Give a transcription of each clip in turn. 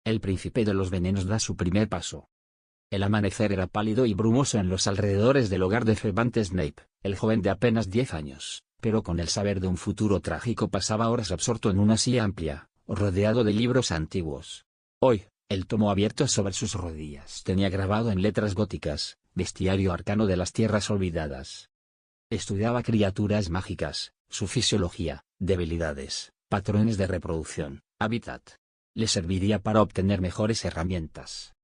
El príncipe de los venenos da su primer paso. El amanecer era pálido y brumoso en los alrededores del hogar de Fevante Snape, el joven de apenas 10 años, pero con el saber de un futuro trágico pasaba horas absorto en una silla amplia, rodeado de libros antiguos. Hoy, el tomo abierto sobre sus rodillas tenía grabado en letras góticas, bestiario arcano de las tierras olvidadas. Estudiaba criaturas mágicas, su fisiología, debilidades, patrones de reproducción, hábitat. Le serviría para obtener mejores herramientas.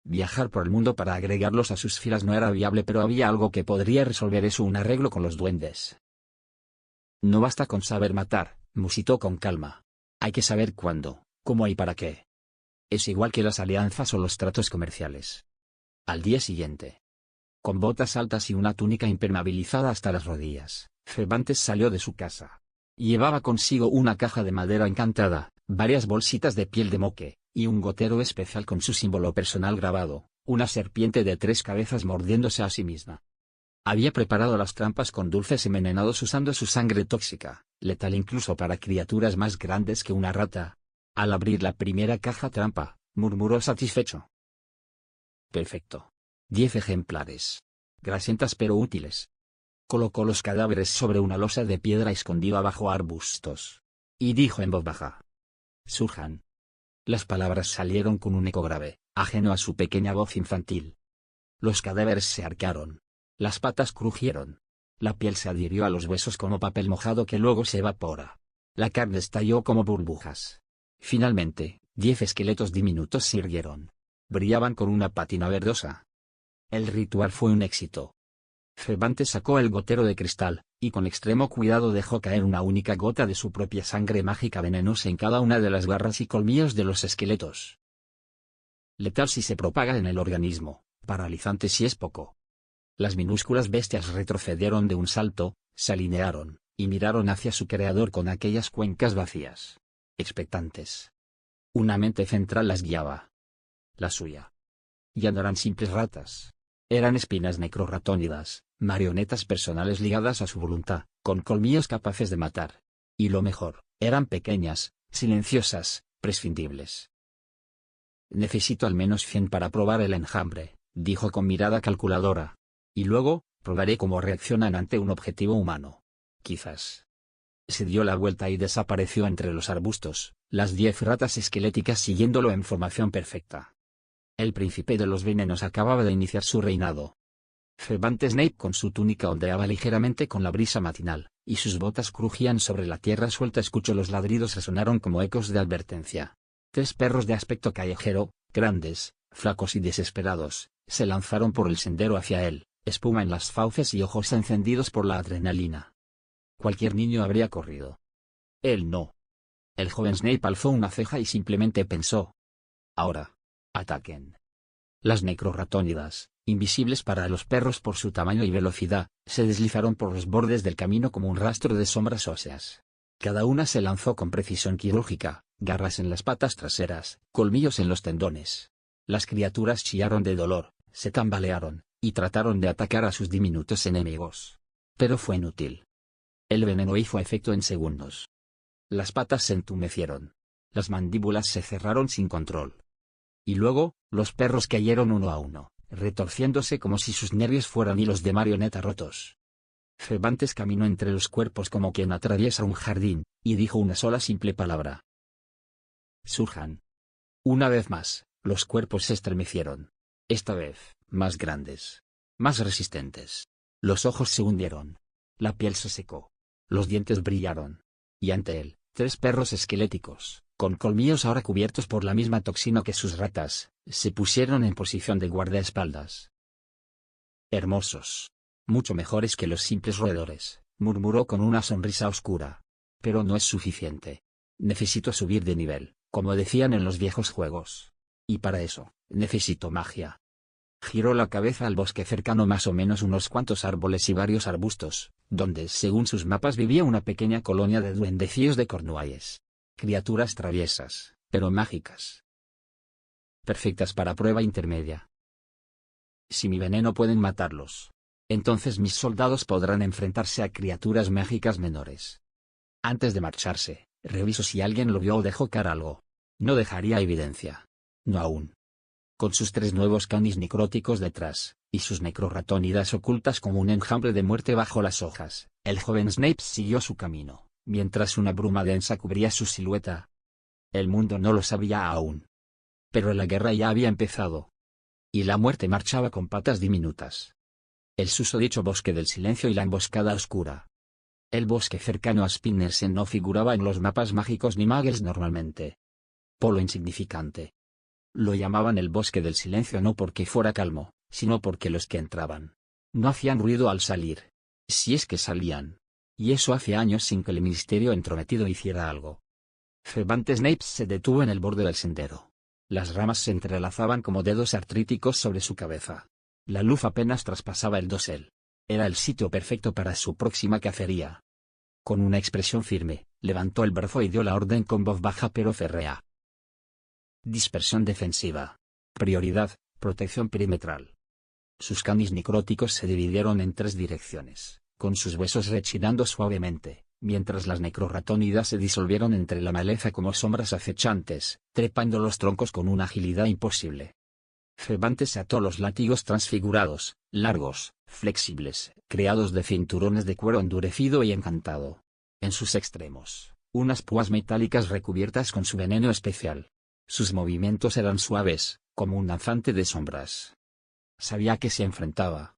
Viajar por el mundo para agregarlos a sus filas no era viable, pero había algo que podría resolver eso: un arreglo con los duendes. No basta con saber matar, musitó con calma. Hay que saber cuándo, cómo y para qué. Es igual que las alianzas o los tratos comerciales. Al día siguiente, con botas altas y una túnica impermeabilizada hasta las rodillas, Cervantes salió de su casa. Llevaba consigo una caja de madera encantada, varias bolsitas de piel de moque, y un gotero especial con su símbolo personal grabado, una serpiente de 3 cabezas mordiéndose a sí misma. Había preparado las trampas con dulces envenenados usando su sangre tóxica, letal incluso para criaturas más grandes que una rata. Al abrir la primera caja trampa, murmuró satisfecho. Perfecto. 10 ejemplares. Grasientas pero útiles. Colocó los cadáveres sobre una losa de piedra escondida bajo arbustos. Y dijo en voz baja: Surjan. Las palabras salieron con un eco grave, ajeno a su pequeña voz infantil. Los cadáveres se arquearon. Las patas crujieron. La piel se adhirió a los huesos como papel mojado que luego se evapora. La carne estalló como burbujas. Finalmente, 10 esqueletos diminutos se irguieron. Brillaban con una pátina verdosa. El ritual fue un éxito. Cervantes sacó el gotero de cristal, y con extremo cuidado dejó caer una única gota de su propia sangre mágica venenosa en cada una de las garras y colmillos de los esqueletos. Letal si se propaga en el organismo, paralizante si es poco. Las minúsculas bestias retrocedieron de un salto, se alinearon, y miraron hacia su creador con aquellas cuencas vacías, expectantes. Una mente central las guiaba. La suya. Ya no eran simples ratas. Eran espinas necrorratónidas, marionetas personales ligadas a su voluntad, con colmillos capaces de matar. Y lo mejor, eran pequeñas, silenciosas, prescindibles. Necesito al menos 100 para probar el enjambre, dijo con mirada calculadora. Y luego, probaré cómo reaccionan ante un objetivo humano. Quizás. Se dio la vuelta y desapareció entre los arbustos, las 10 ratas esqueléticas siguiéndolo en formación perfecta. El príncipe de los venenos acababa de iniciar su reinado. Cervantes Snape con su túnica ondeaba ligeramente con la brisa matinal, y sus botas crujían sobre la tierra suelta. Escuchó los ladridos resonaron como ecos de advertencia. 3 perros de aspecto callejero, grandes, flacos y desesperados, se lanzaron por el sendero hacia él, espuma en las fauces y ojos encendidos por la adrenalina. Cualquier niño habría corrido. Él no. El joven Snape alzó una ceja y simplemente pensó: ahora. Ataquen. Las necrorratónidas, invisibles para los perros por su tamaño y velocidad, se deslizaron por los bordes del camino como un rastro de sombras óseas. Cada una se lanzó con precisión quirúrgica, garras en las patas traseras, colmillos en los tendones. Las criaturas chillaron de dolor, se tambalearon, y trataron de atacar a sus diminutos enemigos. Pero fue inútil. El veneno hizo efecto en segundos. Las patas se entumecieron. Las mandíbulas se cerraron sin control. Y luego, los perros cayeron uno a uno, retorciéndose como si sus nervios fueran hilos de marioneta rotos. Cervantes caminó entre los cuerpos como quien atraviesa un jardín, y dijo una sola simple palabra: Surjan. Una vez más, los cuerpos se estremecieron. Esta vez, más grandes. Más resistentes. Los ojos se hundieron. La piel se secó. Los dientes brillaron. Y ante él, 3 perros esqueléticos, con colmillos ahora cubiertos por la misma toxina que sus ratas, se pusieron en posición de guardaespaldas. Hermosos. Mucho mejores que los simples roedores, murmuró con una sonrisa oscura. Pero no es suficiente. Necesito subir de nivel, como decían en los viejos juegos. Y para eso, necesito magia. Giró la cabeza al bosque cercano, más o menos unos cuantos árboles y varios arbustos, donde según sus mapas vivía una pequeña colonia de duendecillos de Cornualles. Criaturas traviesas, pero mágicas. Perfectas para prueba intermedia. Si mi veneno pueden matarlos, entonces mis soldados podrán enfrentarse a criaturas mágicas menores. Antes de marcharse, revisó si alguien lo vio o dejó caer algo. No dejaría evidencia. No aún. Con sus 3 nuevos canis necróticos detrás, y sus necrorratónidas ocultas como un enjambre de muerte bajo las hojas, el joven Snape siguió su camino, mientras una bruma densa cubría su silueta. El mundo no lo sabía aún. Pero la guerra ya había empezado. Y la muerte marchaba con patas diminutas. El susodicho bosque del silencio y la emboscada oscura. El bosque cercano a Spinnersen no figuraba en los mapas mágicos ni muggles normalmente. Polo insignificante. Lo llamaban el bosque del silencio no porque fuera calmo, sino porque los que entraban no hacían ruido al salir. Si es que salían. Y eso hace años sin que el ministerio entrometido hiciera algo. Cervantes Snape se detuvo en el borde del sendero. Las ramas se entrelazaban como dedos artríticos sobre su cabeza. La luz apenas traspasaba el dosel. Era el sitio perfecto para su próxima cacería. Con una expresión firme, levantó el brazo y dio la orden con voz baja pero férrea. Dispersión defensiva. Prioridad, protección perimetral. Sus canis necróticos se dividieron en 3 direcciones, con sus huesos rechinando suavemente, mientras las necrorratónidas se disolvieron entre la maleza como sombras acechantes, trepando los troncos con una agilidad imposible. Cervantes ató los látigos transfigurados, largos, flexibles, creados de cinturones de cuero endurecido y encantado. En sus extremos, unas púas metálicas recubiertas con su veneno especial. Sus movimientos eran suaves, como un danzante de sombras. Sabía a qué se enfrentaba.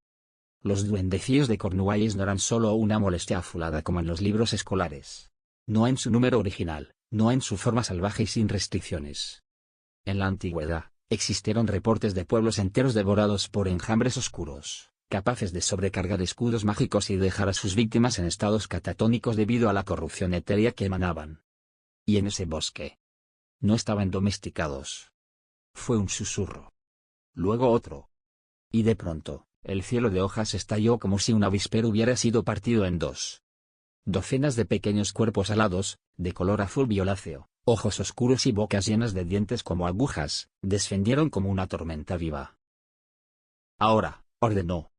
Los duendecillos de Cornualles no eran solo una molestia azulada como en los libros escolares. No en su número original, no en su forma salvaje y sin restricciones. En la antigüedad, existieron reportes de pueblos enteros devorados por enjambres oscuros, capaces de sobrecargar escudos mágicos y dejar a sus víctimas en estados catatónicos debido a la corrupción etérea que emanaban. Y en ese bosque. No estaban domesticados. Fue un susurro. Luego otro. Y de pronto, el cielo de hojas estalló como si un avispero hubiera sido partido en 2. Docenas de pequeños cuerpos alados, de color azul violáceo, ojos oscuros y bocas llenas de dientes como agujas, descendieron como una tormenta viva. Ahora, ordenó.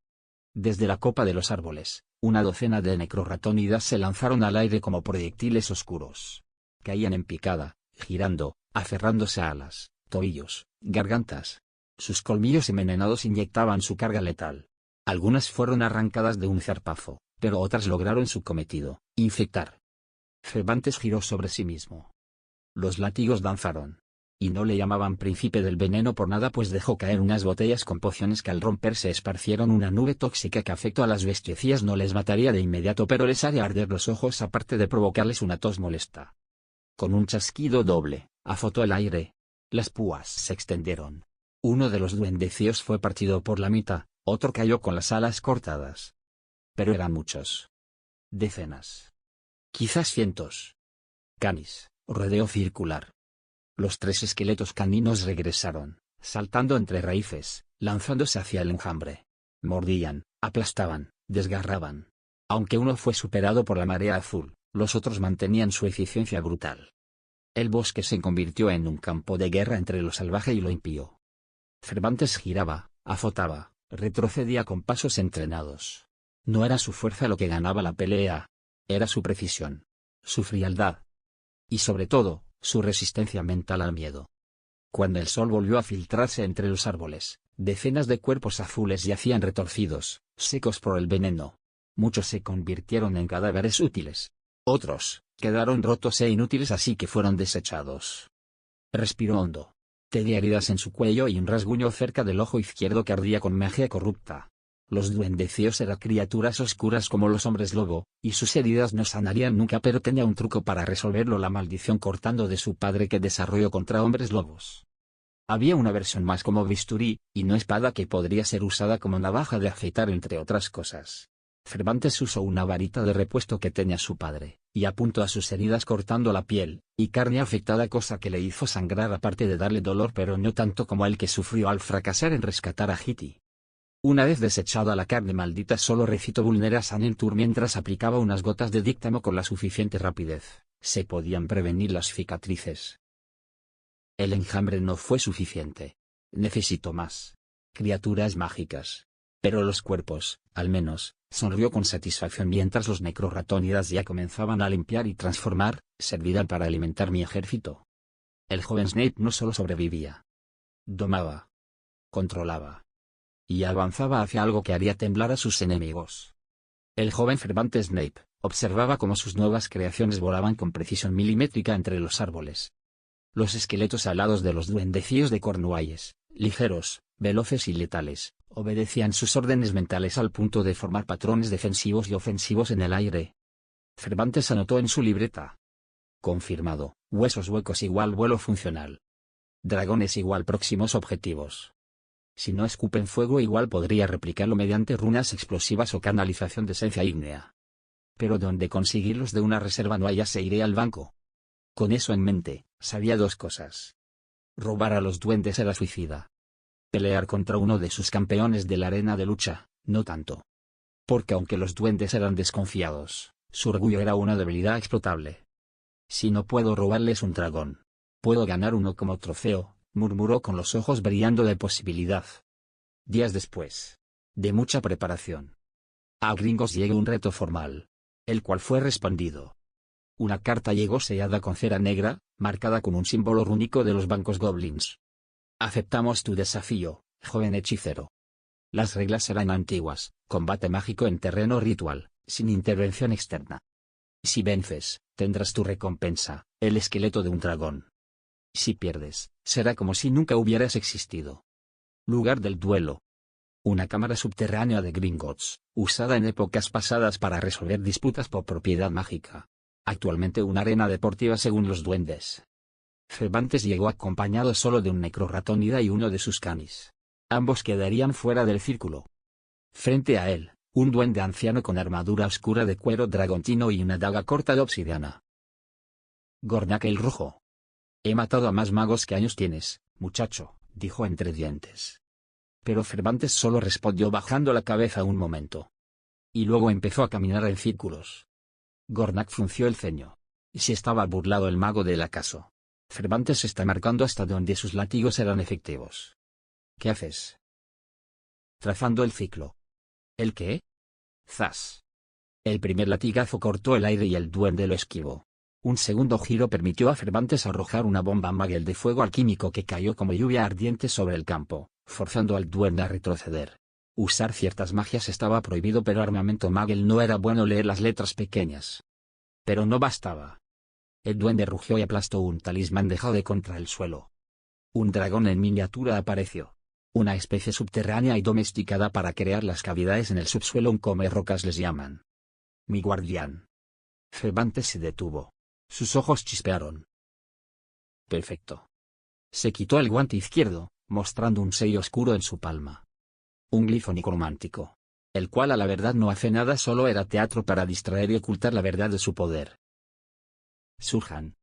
Desde la copa de los árboles, una docena de necrorratónidas se lanzaron al aire como proyectiles oscuros. Caían en picada, girando, aferrándose a alas, tobillos, gargantas. Sus colmillos envenenados inyectaban su carga letal. Algunas fueron arrancadas de un zarpazo, pero otras lograron su cometido, infectar. Cervantes giró sobre sí mismo. Los látigos danzaron. Y no le llamaban príncipe del veneno por nada, pues dejó caer unas botellas con pociones que al romperse esparcieron una nube tóxica que afectó a las bestiecillas. No les mataría de inmediato, pero les haría arder los ojos aparte de provocarles una tos molesta. Con un chasquido doble, azotó el aire. Las púas se extendieron. Uno de los duendecillos fue partido por la mitad, otro cayó con las alas cortadas. Pero eran muchos. Decenas. Quizás cientos. Canis, rodeo circular. Los 3 esqueletos caninos regresaron, saltando entre raíces, lanzándose hacia el enjambre. Mordían, aplastaban, desgarraban. Aunque uno fue superado por la marea azul, los otros mantenían su eficiencia brutal. El bosque se convirtió en un campo de guerra entre lo salvaje y lo impío. Cervantes giraba, azotaba, retrocedía con pasos entrenados. No era su fuerza lo que ganaba la pelea. Era su precisión. Su frialdad. Y sobre todo, su resistencia mental al miedo. Cuando el sol volvió a filtrarse entre los árboles, decenas de cuerpos azules yacían retorcidos, secos por el veneno. Muchos se convirtieron en cadáveres útiles. Otros, quedaron rotos e inútiles, así que fueron desechados. Respiró hondo. Tenía heridas en su cuello y un rasguño cerca del ojo izquierdo que ardía con magia corrupta. Los duendecillos eran criaturas oscuras como los hombres lobo, y sus heridas no sanarían nunca, pero tenía un truco para resolverlo: la maldición cortando de su padre que desarrolló contra hombres lobos. Había una versión más como bisturí, y no espada, que podría ser usada como navaja de afeitar, entre otras cosas. Cervantes usó una varita de repuesto que tenía su padre, y apuntó a sus heridas cortando la piel y carne afectada, cosa que le hizo sangrar aparte de darle dolor, pero no tanto como el que sufrió al fracasar en rescatar a Hitty. Una vez desechada la carne maldita, solo recitó Vulnera Sanentur mientras aplicaba unas gotas de díctamo con la suficiente rapidez. Se podían prevenir las cicatrices. El enjambre no fue suficiente. Necesitó más. Criaturas mágicas. Pero los cuerpos, al menos, sonrió con satisfacción mientras los necrorratónidas ya comenzaban a limpiar y transformar, servirán para alimentar mi ejército. El joven Snape no solo sobrevivía. domaba, controlaba y avanzaba hacia algo que haría temblar a sus enemigos. El joven Cervantes Snape observaba cómo sus nuevas creaciones volaban con precisión milimétrica entre los árboles. Los esqueletos alados de los duendecillos de Cornualles, ligeros, veloces y letales, obedecían sus órdenes mentales al punto de formar patrones defensivos y ofensivos en el aire. Cervantes anotó en su libreta: confirmado, huesos huecos igual vuelo funcional. Dragones igual próximos objetivos. Si no escupen fuego igual podría replicarlo mediante runas explosivas o canalización de esencia ígnea. Pero donde conseguirlos de una reserva no haya se iré al banco. Con eso en mente, sabía dos cosas. Robar a los duendes era suicida. Pelear contra uno de sus campeones de la arena de lucha, no tanto. Porque aunque los duendes eran desconfiados, su orgullo era una debilidad explotable. Si no puedo robarles un dragón, puedo ganar uno como trofeo, murmuró con los ojos brillando de posibilidad. Días después de mucha preparación, a Gringos llegó un reto formal, el cual fue respondido. Una carta llegó sellada con cera negra, marcada con un símbolo rúnico de los bancos goblins. Aceptamos tu desafío, joven hechicero. Las reglas serán antiguas: combate mágico en terreno ritual, sin intervención externa. Si vences, tendrás tu recompensa, el esqueleto de un dragón. Si pierdes, será como si nunca hubieras existido. Lugar del duelo: una cámara subterránea de Gringotts, usada en épocas pasadas para resolver disputas por propiedad mágica. Actualmente una arena deportiva según los duendes. Cervantes llegó acompañado solo de un necrorratónida y uno de sus canis. Ambos quedarían fuera del círculo. Frente a él, un duende anciano con armadura oscura de cuero dragontino y una daga corta de obsidiana. Gornak el Rojo. He matado a más magos que años tienes, muchacho, dijo entre dientes. Pero Cervantes solo respondió bajando la cabeza un momento. Y luego empezó a caminar en círculos. Gornak frunció el ceño. Si estaba burlado el mago del acaso. Cervantes está marcando hasta donde sus látigos eran efectivos. ¿Qué haces? Trazando el ciclo. ¿El qué? Zas. El primer latigazo cortó el aire y el duende lo esquivó. Un segundo giro permitió a Cervantes arrojar una bomba Magel de fuego alquímico que cayó como lluvia ardiente sobre el campo, forzando al duende a retroceder. Usar ciertas magias estaba prohibido, pero armamento Magel no era bueno leer las letras pequeñas. Pero no bastaba. El duende rugió y aplastó un talismán de jade contra el suelo. Un dragón en miniatura apareció. Una especie subterránea y domesticada para crear las cavidades en el subsuelo, un comerrocas les llaman. Mi guardián. Cervantes se detuvo. Sus ojos chispearon. Perfecto. Se quitó el guante izquierdo, mostrando un sello oscuro en su palma. Un glifo necromántico. El cual a la verdad no hace nada, solo era teatro para distraer y ocultar la verdad de su poder. Surjan.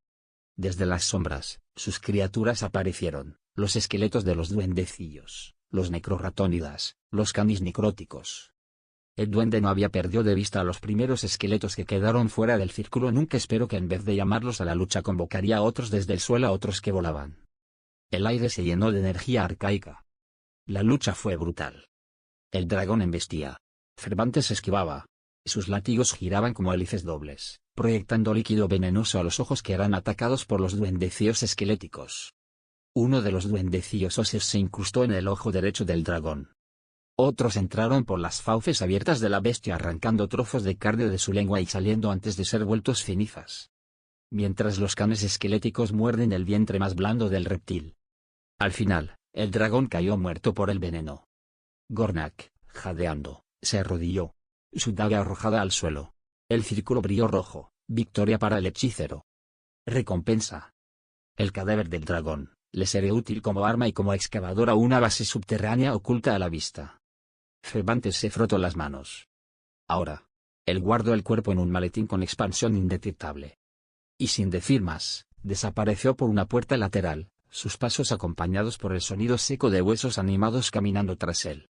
Desde las sombras, sus criaturas aparecieron, los esqueletos de los duendecillos, los necrorratónidas, los canis necróticos. El duende no había perdido de vista a los primeros esqueletos que quedaron fuera del círculo. Nunca esperó que en vez de llamarlos a la lucha convocaría a otros desde el suelo, a otros que volaban. El aire se llenó de energía arcaica. La lucha fue brutal. El dragón embestía. Cervantes esquivaba. Sus látigos giraban como hélices dobles, proyectando líquido venenoso a los ojos que eran atacados por los duendecillos esqueléticos. Uno de los duendecillos óseos se incrustó en el ojo derecho del dragón. Otros entraron por las fauces abiertas de la bestia, arrancando trozos de carne de su lengua y saliendo antes de ser vueltos cenizas. Mientras los canes esqueléticos muerden el vientre más blando del reptil. Al final, el dragón cayó muerto por el veneno. Gornak, jadeando, se arrodilló. Su daga arrojada al suelo. El círculo brilló rojo. Victoria para el hechicero. Recompensa. El cadáver del dragón le será útil como arma y como excavadora, una base subterránea oculta a la vista. Cervantes se frotó las manos. Ahora. Él guardó el cuerpo en un maletín con expansión indetectable. Y sin decir más, desapareció por una puerta lateral, sus pasos acompañados por el sonido seco de huesos animados caminando tras él.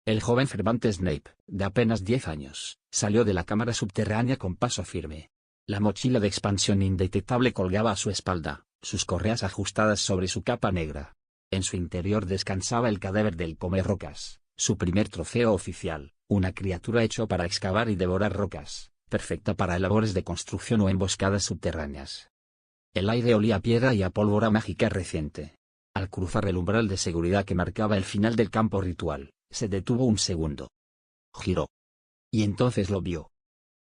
El joven Cervantes Snape, de apenas 10 años, salió de la cámara subterránea con paso firme. La mochila de expansión indetectable colgaba a su espalda, sus correas ajustadas sobre su capa negra. En su interior descansaba el cadáver del comerrocas, su primer trofeo oficial, una criatura hecha para excavar y devorar rocas, perfecta para labores de construcción o emboscadas subterráneas. El aire olía a piedra y a pólvora mágica reciente. Al cruzar el umbral de seguridad que marcaba el final del campo ritual, se detuvo un segundo. Giró. Y entonces lo vio.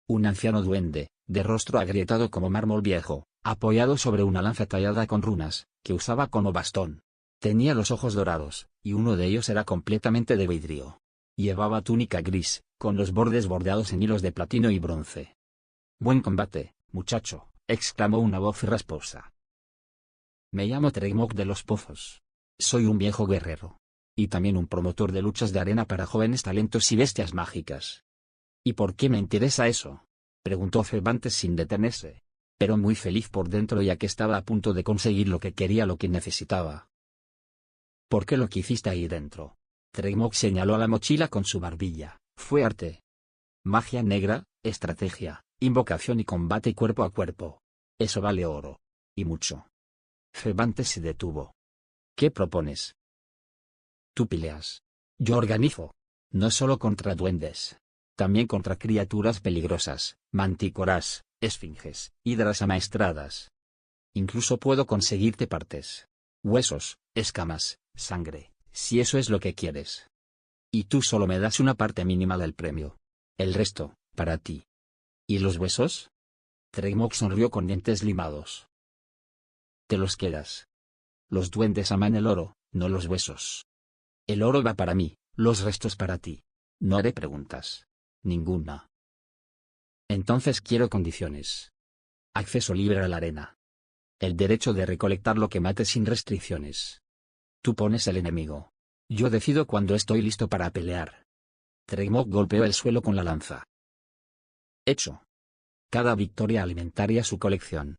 Un anciano duende, de rostro agrietado como mármol viejo, apoyado sobre una lanza tallada con runas, que usaba como bastón. Tenía los ojos dorados, y uno de ellos era completamente de vidrio. Llevaba túnica gris, con los bordes bordeados en hilos de platino y bronce. «Buen combate, muchacho», exclamó una voz rasposa. «Me llamo Tremok de los Pozos. Soy un viejo guerrero. Y también un promotor de luchas de arena para jóvenes talentos y bestias mágicas». «¿Y por qué me interesa eso?», preguntó Cervantes sin detenerse, pero muy feliz por dentro ya que estaba a punto de conseguir lo que quería, lo que necesitaba. «¿Por qué lo que hiciste ahí dentro?». Tremok señaló a la mochila con su barbilla. «Fue arte. Magia negra, estrategia, invocación y combate cuerpo a cuerpo. Eso vale oro. Y mucho». Cervantes se detuvo. «¿Qué propones?». «Tú peleas. Yo organizo. No solo contra duendes. También contra criaturas peligrosas, mantícoras, esfinges, hidras amaestradas. Incluso puedo conseguirte partes. Huesos, escamas, sangre, si eso es lo que quieres. Y tú solo me das una parte mínima del premio. El resto, para ti». «¿Y los huesos?». Tremok sonrió con dientes limados. «Te los quedas. Los duendes aman el oro, no los huesos. El oro va para mí, los restos para ti. No haré preguntas. Ninguna. Entonces quiero condiciones. Acceso libre a la arena. El derecho de recolectar lo que mates sin restricciones. Tú pones el enemigo. Yo decido cuando estoy listo para pelear». Tremok golpeó el suelo con la lanza. «Hecho. Cada victoria alimentaría su colección.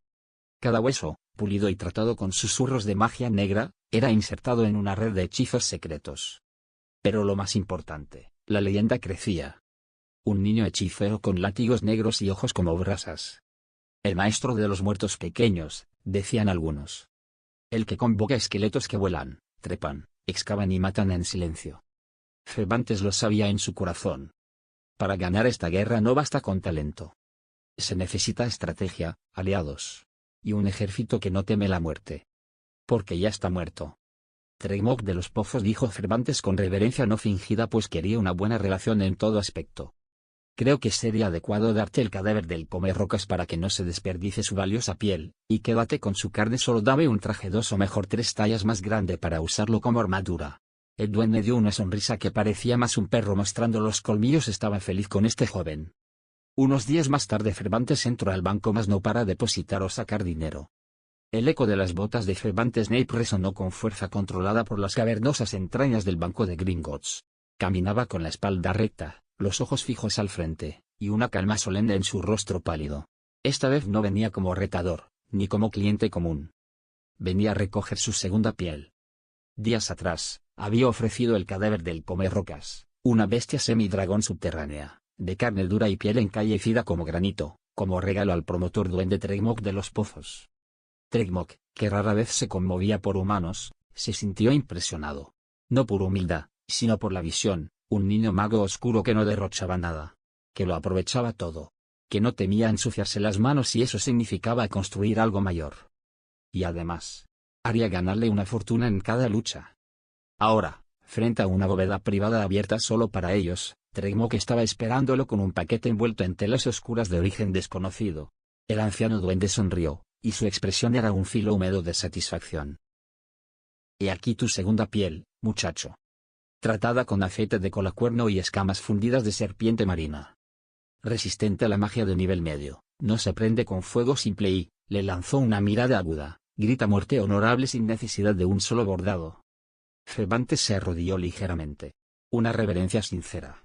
Cada hueso, pulido y tratado con susurros de magia negra, era insertado en una red de hechizos secretos. Pero lo más importante, la leyenda crecía. Un niño hechicero con látigos negros y ojos como brasas. El maestro de los muertos pequeños, decían algunos. El que convoca esqueletos que vuelan, trepan, excavan y matan en silencio. Cervantes lo sabía en su corazón. Para ganar esta guerra no basta con talento. Se necesita estrategia, aliados. Y un ejército que no teme la muerte. Porque ya está muerto. Tremok de los Pozos, dijo Cervantes con reverencia no fingida, pues quería una buena relación en todo aspecto. «Creo que sería adecuado darte el cadáver del Comerrocas para que no se desperdicie su valiosa piel, y quédate con su carne. Solo dame un traje 2 o mejor 3 tallas más grande para usarlo como armadura». El duende dio una sonrisa que parecía más un perro mostrando los colmillos. Estaba feliz con este joven. Unos días más tarde Cervantes entró al banco, mas no para depositar o sacar dinero. El eco de las botas de Cervantes Snape resonó con fuerza controlada por las cavernosas entrañas del banco de Gringotts. Caminaba con la espalda recta, los ojos fijos al frente, y una calma solemne en su rostro pálido. Esta vez no venía como retador, ni como cliente común. Venía a recoger su segunda piel. Días atrás, había ofrecido el cadáver del Comerrocas, una bestia semidragón subterránea, de carne dura y piel encallecida como granito, como regalo al promotor duende Tremok de los Pozos. Tremok, que rara vez se conmovía por humanos, se sintió impresionado. No por humildad, sino por la visión, un niño mago oscuro que no derrochaba nada. Que lo aprovechaba todo. Que no temía ensuciarse las manos si eso significaba construir algo mayor. Y además, haría ganarle una fortuna en cada lucha. Ahora, frente a una bóveda privada abierta solo para ellos, Tremok estaba esperándolo con un paquete envuelto en telas oscuras de origen desconocido. El anciano duende sonrió, y su expresión era un filo húmedo de satisfacción. «He aquí tu segunda piel, muchacho. Tratada con aceite de colacuerno y escamas fundidas de serpiente marina. Resistente a la magia de nivel medio, no se prende con fuego simple y», le lanzó una mirada aguda, «grita muerte honorable sin necesidad de un solo bordado». Cervantes se arrodilló ligeramente. Una reverencia sincera.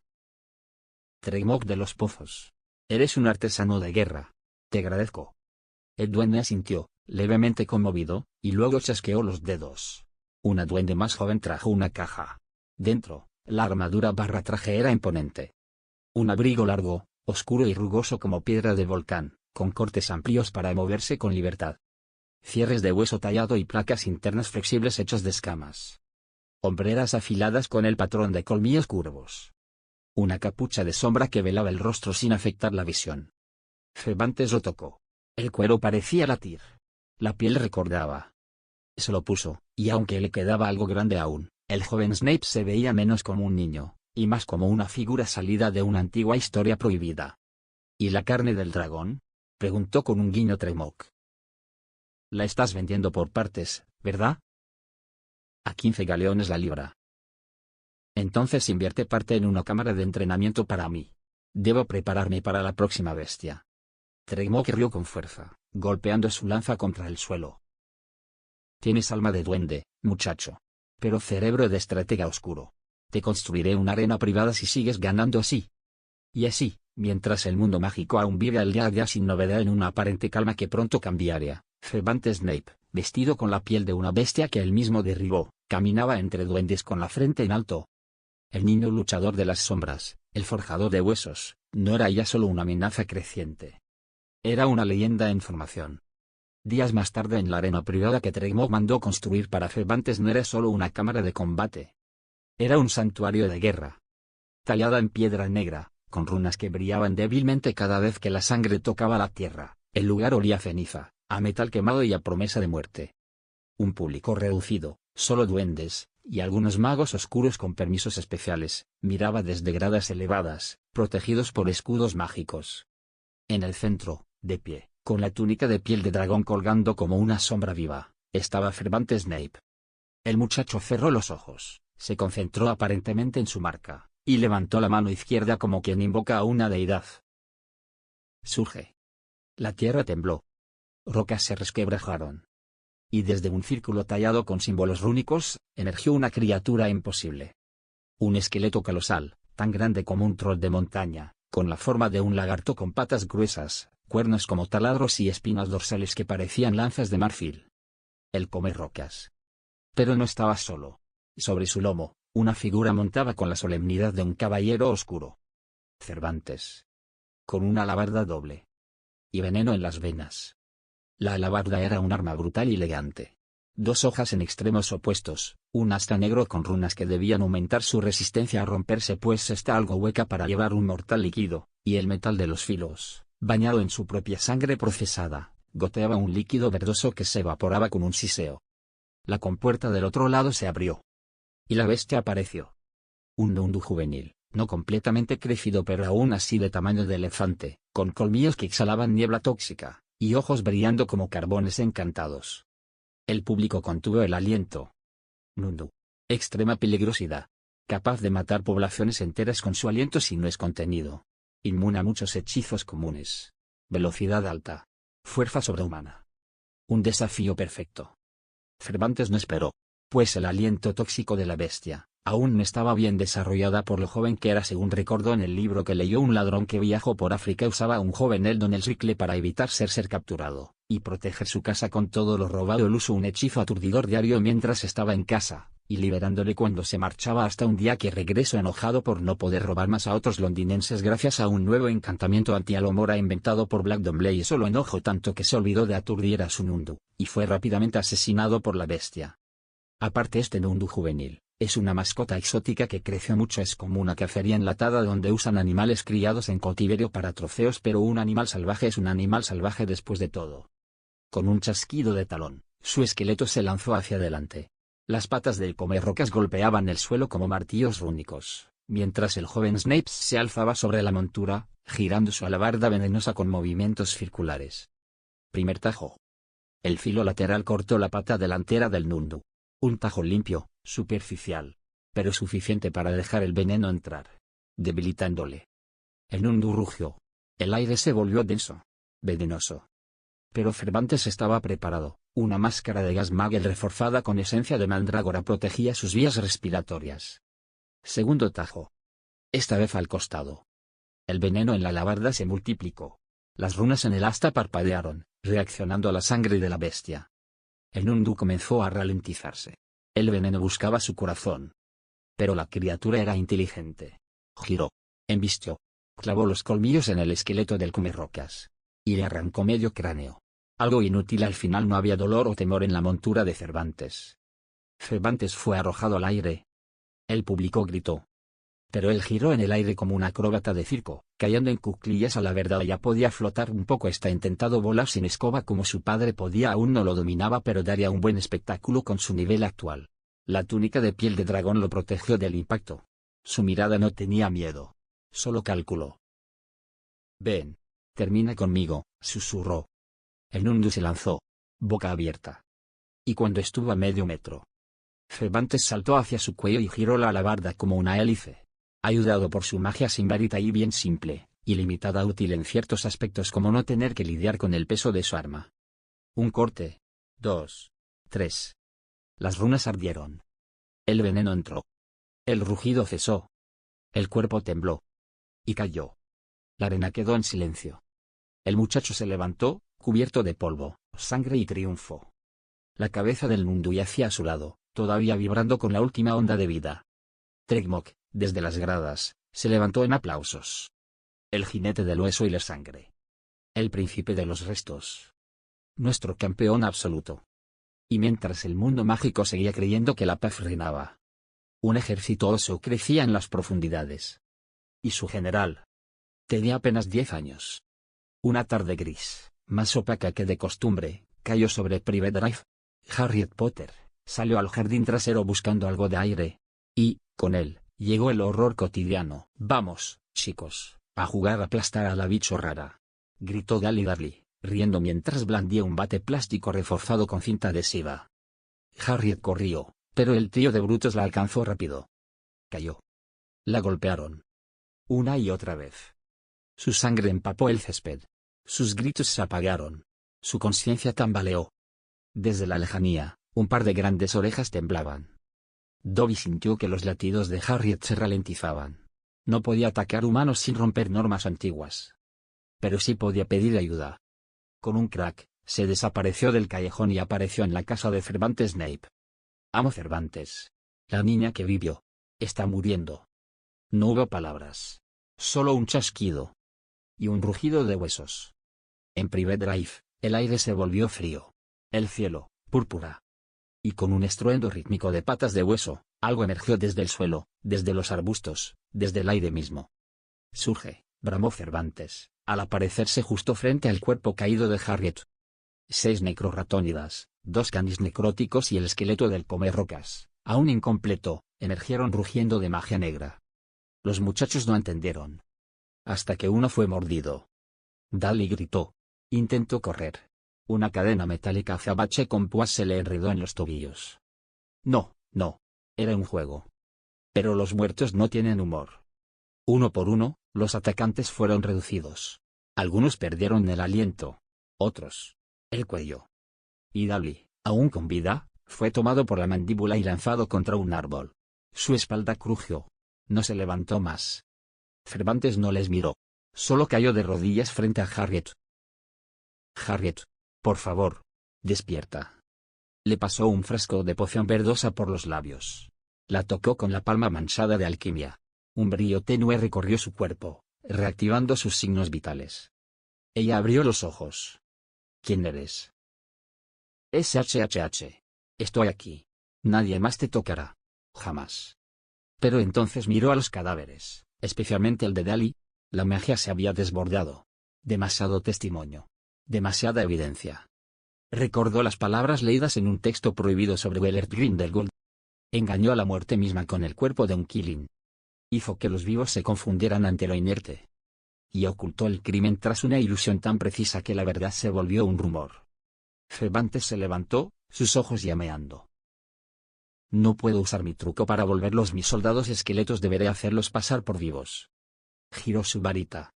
«Tremok de los Pozos. Eres un artesano de guerra. Te agradezco». El duende asintió, levemente conmovido, y luego chasqueó los dedos. Una duende más joven trajo una caja. Dentro, la armadura barra traje era imponente. Un abrigo largo, oscuro y rugoso como piedra de volcán, con cortes amplios para moverse con libertad. Cierres de hueso tallado y placas internas flexibles hechos de escamas. Hombreras afiladas con el patrón de colmillos curvos. Una capucha de sombra que velaba el rostro sin afectar la visión. Cervantes lo tocó. El cuero parecía latir. La piel recordaba. Se lo puso, y aunque le quedaba algo grande aún, el joven Snape se veía menos como un niño, y más como una figura salida de una antigua historia prohibida. ¿Y la carne del dragón? Preguntó con un guiño Trelawney. La estás vendiendo por partes, ¿verdad? A 15 galeones la libra. Entonces invierte parte en una cámara de entrenamiento para mí. Debo prepararme para la próxima bestia. Trelawney rió con fuerza, golpeando su lanza contra el suelo. Tienes alma de duende, muchacho. Pero cerebro de estratega oscuro. Te construiré una arena privada si sigues ganando así. Y así, mientras el mundo mágico aún vive al día a día sin novedad en una aparente calma que pronto cambiaría, Cervantes Snape, vestido con la piel de una bestia que él mismo derribó, caminaba entre duendes con la frente en alto. El niño luchador de las sombras, el forjador de huesos, no era ya solo una amenaza creciente. Era una leyenda en formación. Días más tarde en la arena privada que Trelawney mandó construir para Cervantes no era solo una cámara de combate. Era un santuario de guerra. Tallada en piedra negra, con runas que brillaban débilmente cada vez que la sangre tocaba la tierra, el lugar olía a ceniza, a metal quemado y a promesa de muerte. Un público reducido, solo duendes, y algunos magos oscuros con permisos especiales, miraba desde gradas elevadas, protegidos por escudos mágicos. En el centro, de pie, con la túnica de piel de dragón colgando como una sombra viva, estaba Cervantes Snape. El muchacho cerró los ojos, se concentró aparentemente en su marca, y levantó la mano izquierda como quien invoca a una deidad. Surge. La tierra tembló. Rocas se resquebrajaron. Y desde un círculo tallado con símbolos rúnicos, emergió una criatura imposible. Un esqueleto colosal, tan grande como un troll de montaña, con la forma de un lagarto con patas gruesas, cuernos como taladros y espinas dorsales que parecían lanzas de marfil. El comerrocas. Pero no estaba solo. Sobre su lomo, una figura montaba con la solemnidad de un caballero oscuro. Cervantes. Con una alabarda doble. Y veneno en las venas. La alabarda era un arma brutal y elegante. 2 hojas en extremos opuestos, un asta negro con runas que debían aumentar su resistencia a romperse pues está algo hueca para llevar un mortal líquido, y el metal de los filos, bañado en su propia sangre procesada, goteaba un líquido verdoso que se evaporaba con un siseo. La compuerta del otro lado se abrió. Y la bestia apareció. Un Nundu juvenil, no completamente crecido pero aún así de tamaño de elefante, con colmillos que exhalaban niebla tóxica, y ojos brillando como carbones encantados. El público contuvo el aliento. Nundu. Extrema peligrosidad. Capaz de matar poblaciones enteras con su aliento si no es contenido. Inmune a muchos hechizos comunes. Velocidad alta. Fuerza sobrehumana. Un desafío perfecto. Cervantes no esperó, pues el aliento tóxico de la bestia, aún no estaba bien desarrollada por lo joven que era según recordó en el libro que leyó un ladrón que viajó por África usaba a un joven Eldon el Ricle para evitar ser capturado, y proteger su casa con todo lo robado él usó un hechizo aturdidor diario mientras estaba en casa, y liberándole cuando se marchaba hasta un día que regresó enojado por no poder robar más a otros londinenses gracias a un nuevo encantamiento anti-alomora inventado por Black Dombley y solo enojó tanto que se olvidó de aturdir a su Nundu, y fue rápidamente asesinado por la bestia. Aparte este Nundu juvenil, es una mascota exótica que creció mucho es como una cacería enlatada donde usan animales criados en cautiverio para trofeos pero un animal salvaje es un animal salvaje después de todo. Con un chasquido de talón, su esqueleto se lanzó hacia adelante. Las patas del comerrocas golpeaban el suelo como martillos rúnicos, mientras el joven Snape se alzaba sobre la montura, girando su alabarda venenosa con movimientos circulares. Primer tajo. El filo lateral cortó la pata delantera del Nundu. Un tajo limpio, superficial, pero suficiente para dejar el veneno entrar, debilitándole. El Nundu rugió. El aire se volvió denso, venenoso. Pero Cervantes estaba preparado. Una máscara de gas magel reforzada con esencia de mandrágora protegía sus vías respiratorias. Segundo tajo. Esta vez al costado. El veneno en la alabarda se multiplicó. Las runas en el asta parpadearon, reaccionando a la sangre de la bestia. El Nundu comenzó a ralentizarse. El veneno buscaba su corazón. Pero la criatura era inteligente. Giró. Embistió. Clavó los colmillos en el esqueleto del comerrocas. Y le arrancó medio cráneo. Algo inútil al final no había dolor o temor en la montura de Cervantes. Cervantes fue arrojado al aire. El público gritó. pero él giró en el aire como un acróbata de circo, cayendo en cuclillas. A la verdad ya podía flotar un poco. Está intentado volar sin escoba como su padre podía. Aún no lo dominaba, pero daría un buen espectáculo con su nivel actual. La túnica de piel de dragón lo protegió del impacto. Su mirada no tenía miedo. Solo cálculo. Ven. Termina conmigo, susurró. El Nundu se lanzó, boca abierta. Y cuando estuvo a medio metro, Cervantes saltó hacia su cuello y giró la alabarda como una hélice. Ayudado por su magia sin varita y bien simple, ilimitada, útil en ciertos aspectos como no tener que lidiar con el peso de su arma. Un corte. 2. 3. Las runas ardieron. El veneno entró. El rugido cesó. El cuerpo tembló. Y cayó. La arena quedó en silencio. El muchacho se levantó, cubierto de polvo, sangre y triunfo. La cabeza del Nundu yacía a su lado, todavía vibrando con la última onda de vida. Tregmok, desde las gradas, se levantó en aplausos. El jinete del hueso y la sangre. El príncipe de los restos. Nuestro campeón absoluto. Y mientras el mundo mágico seguía creyendo que la paz reinaba, un ejército oso crecía en las profundidades. Y su general tenía apenas 10 años. Una tarde gris, más opaca que de costumbre, cayó sobre Private Drive. Harriet Potter salió al jardín trasero buscando algo de aire. Y, con él, llegó el horror cotidiano. Vamos, chicos, a jugar a aplastar a la bicho rara, gritó Dally Darly, riendo mientras blandía un bate plástico reforzado con cinta adhesiva. Harriet corrió, pero el trío de brutos la alcanzó rápido. Cayó. La golpearon. Una y otra vez. Su sangre empapó el césped. Sus gritos se apagaron. Su conciencia tambaleó. Desde la lejanía, un par de grandes orejas temblaban. Dobby sintió que los latidos de Harriet se ralentizaban. No podía atacar humanos sin romper normas antiguas. Pero sí podía pedir ayuda. Con un crack, se desapareció del callejón y apareció en la casa de Cervantes Snape. Amo Cervantes. La niña que vivió. Está muriendo. No hubo palabras. Solo un chasquido. Y un rugido de huesos. En Private Drive, el aire se volvió frío. El cielo, púrpura. Y con un estruendo rítmico de patas de hueso, algo emergió desde el suelo, desde los arbustos, desde el aire mismo. Surge, bramó Cervantes, al aparecerse justo frente al cuerpo caído de Harriet. 6 necrorratónidas, 2 canis necróticos y el esqueleto del comerrocas, aún incompleto, emergieron rugiendo de magia negra. Los muchachos no entendieron. Hasta que uno fue mordido. Dally gritó. Intentó correr. Una cadena metálica azabache con púas se le enredó en los tobillos. No, no. Era un juego. Pero los muertos no tienen humor. Uno por uno, los atacantes fueron reducidos. Algunos perdieron el aliento. Otros, el cuello. Y Dally, aún con vida, fue tomado por la mandíbula y lanzado contra un árbol. Su espalda crujió. No se levantó más. Cervantes no les miró. Solo cayó de rodillas frente a Harriet. Harriet. Por favor. Despierta. Le pasó un frasco de poción verdosa por los labios. La tocó con la palma manchada de alquimia. Un brillo tenue recorrió su cuerpo, reactivando sus signos vitales. Ella abrió los ojos. ¿Quién eres? SHHH. Estoy aquí. Nadie más te tocará. Jamás. Pero entonces miró a los cadáveres, especialmente el de Dally. La magia se había desbordado. Demasiado testimonio. Demasiada evidencia. Recordó las palabras leídas en un texto prohibido sobre Gellert Grindelwald. Engañó a la muerte misma con el cuerpo de un Killing. Hizo que los vivos se confundieran ante lo inerte. Y ocultó el crimen tras una ilusión tan precisa que la verdad se volvió un rumor. Cervantes se levantó, sus ojos llameando. No puedo usar mi truco para volverlos mis soldados esqueletos, deberé hacerlos pasar por vivos. Giró su varita.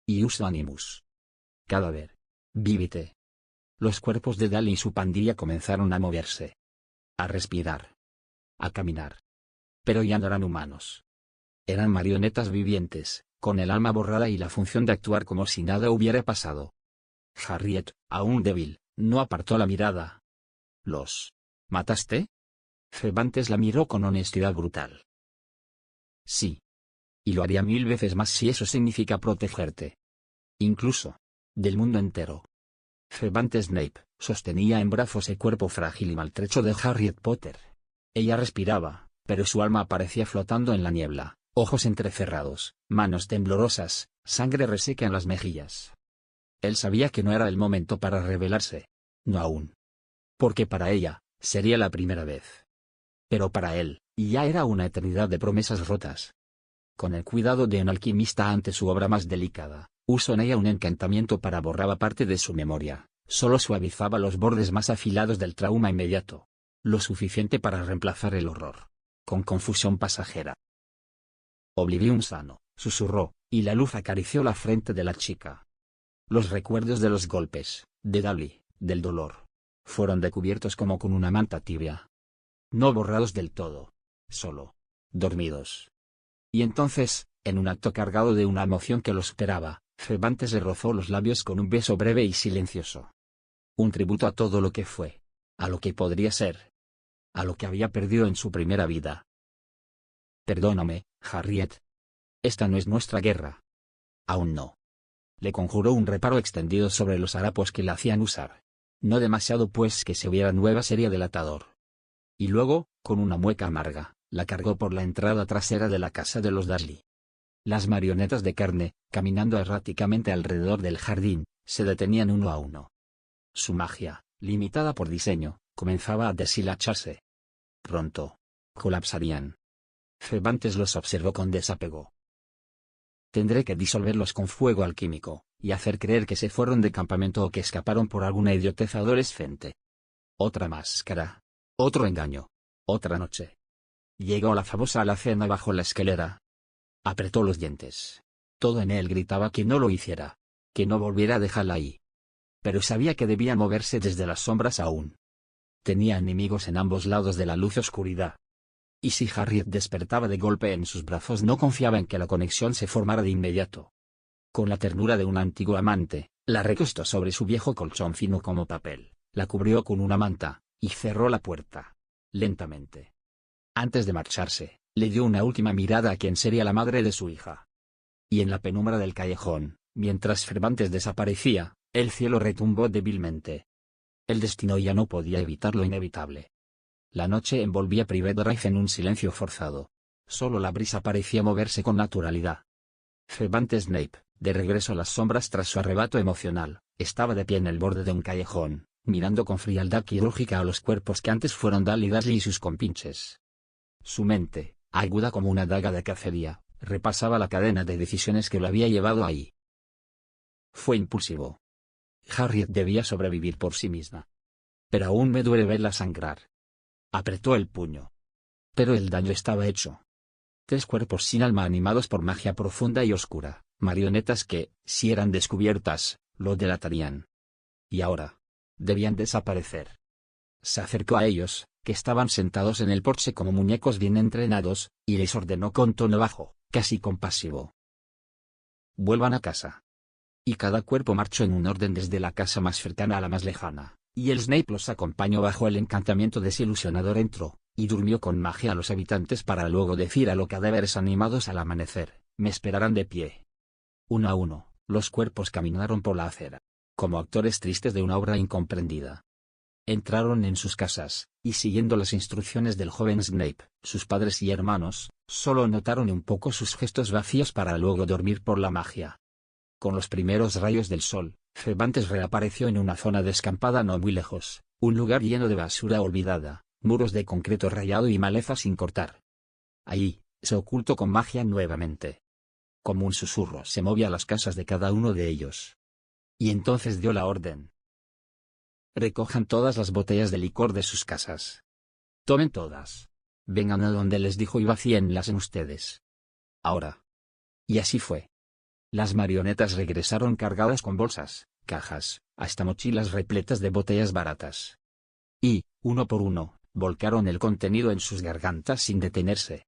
Ius animus. Cadáver. Vivite. Los cuerpos de Dally y su pandilla comenzaron a moverse. A respirar. A caminar. Pero ya no eran humanos. Eran marionetas vivientes, con el alma borrada y la función de actuar como si nada hubiera pasado. Harriet, aún débil, no apartó la mirada. ¿Los mataste? Cervantes la miró con honestidad brutal. Sí. Y lo haría 1000 veces más si eso significa protegerte. Incluso. Del mundo entero. Cervantes Snape sostenía en brazos el cuerpo frágil y maltrecho de Harriet Potter. Ella respiraba, pero su alma aparecía flotando en la niebla, ojos entrecerrados, manos temblorosas, sangre reseca en las mejillas. Él sabía que no era el momento para rebelarse. No aún. Porque para ella, sería la primera vez. Pero para él, ya era una eternidad de promesas rotas. Con el cuidado de un alquimista ante su obra más delicada, usó en ella un encantamiento para borrar parte de su memoria, solo suavizaba los bordes más afilados del trauma inmediato. Lo suficiente para reemplazar el horror. Con confusión pasajera. Oblivion sano, susurró, y la luz acarició la frente de la chica. Los recuerdos de los golpes, de Dali, del dolor, fueron descubiertos como con una manta tibia. No borrados del todo. Solo. Dormidos. Y entonces, en un acto cargado de una emoción que lo superaba, Cervantes le rozó los labios con un beso breve y silencioso. Un tributo a todo lo que fue. A lo que podría ser. A lo que había perdido en su primera vida. Perdóname, Harriet. Esta no es nuestra guerra. Aún no. Le conjuró un reparo extendido sobre los harapos que le hacían usar. No demasiado pues que se hubiera nueva serie del atador. Y luego, con una mueca amarga, la cargó por la entrada trasera de la casa de los Dursley. Las marionetas de carne, caminando erráticamente alrededor del jardín, se detenían uno a uno. Su magia, limitada por diseño, comenzaba a deshilacharse. Pronto. Colapsarían. Cervantes los observó con desapego. Tendré que disolverlos con fuego alquímico, y hacer creer que se fueron de campamento o que escaparon por alguna idiotez adolescente. Otra máscara. Otro engaño. Otra noche. Llegó la famosa alacena bajo la escalera. Apretó los dientes. Todo en él gritaba que no lo hiciera. Que no volviera a dejarla ahí. Pero sabía que debía moverse desde las sombras aún. Tenía enemigos en ambos lados de la luz oscuridad. Y si Harriet despertaba de golpe en sus brazos, no confiaba en que la conexión se formara de inmediato. Con la ternura de un antiguo amante, la recostó sobre su viejo colchón fino como papel, la cubrió con una manta, y cerró la puerta. Lentamente. Antes de marcharse, le dio una última mirada a quien sería la madre de su hija. Y en la penumbra del callejón, mientras Cervantes desaparecía, el cielo retumbó débilmente. El destino ya no podía evitar lo inevitable. La noche envolvía Private Drive en un silencio forzado. Solo la brisa parecía moverse con naturalidad. Cervantes Snape, de regreso a las sombras tras su arrebato emocional, estaba de pie en el borde de un callejón, mirando con frialdad quirúrgica a los cuerpos que antes fueron Dali Dursley y sus compinches. Su mente, aguda como una daga de cacería, repasaba la cadena de decisiones que lo había llevado ahí. Fue impulsivo. Harriet debía sobrevivir por sí misma. Pero aún me duele verla sangrar. Apretó el puño. Pero el daño estaba hecho. 3 cuerpos sin alma animados por magia profunda y oscura, marionetas que, si eran descubiertas, lo delatarían. Y ahora. Debían desaparecer. Se acercó a ellos, que estaban sentados en el porche como muñecos bien entrenados, y les ordenó con tono bajo, casi compasivo. Vuelvan a casa. Y cada cuerpo marchó en un orden desde la casa más cercana a la más lejana. Y el Snape los acompañó bajo el encantamiento desilusionador. Entró, y durmió con magia a los habitantes para luego decir a los cadáveres animados al amanecer, me esperarán de pie. Uno a uno, los cuerpos caminaron por la acera. Como actores tristes de una obra incomprendida. Entraron en sus casas, y siguiendo las instrucciones del joven Snape, sus padres y hermanos, solo notaron un poco sus gestos vacíos para luego dormir por la magia. Con los primeros rayos del sol, Cervantes reapareció en una zona descampada no muy lejos, un lugar lleno de basura olvidada, muros de concreto rayado y maleza sin cortar. Allí, se ocultó con magia nuevamente. Como un susurro se movía a las casas de cada uno de ellos. Y entonces dio la orden. Recojan todas las botellas de licor de sus casas. Tomen todas. Vengan a donde les dijo y vacíenlas en ustedes. Ahora. Y así fue. Las marionetas regresaron cargadas con bolsas, cajas, hasta mochilas repletas de botellas baratas. Y, uno por uno, volcaron el contenido en sus gargantas sin detenerse.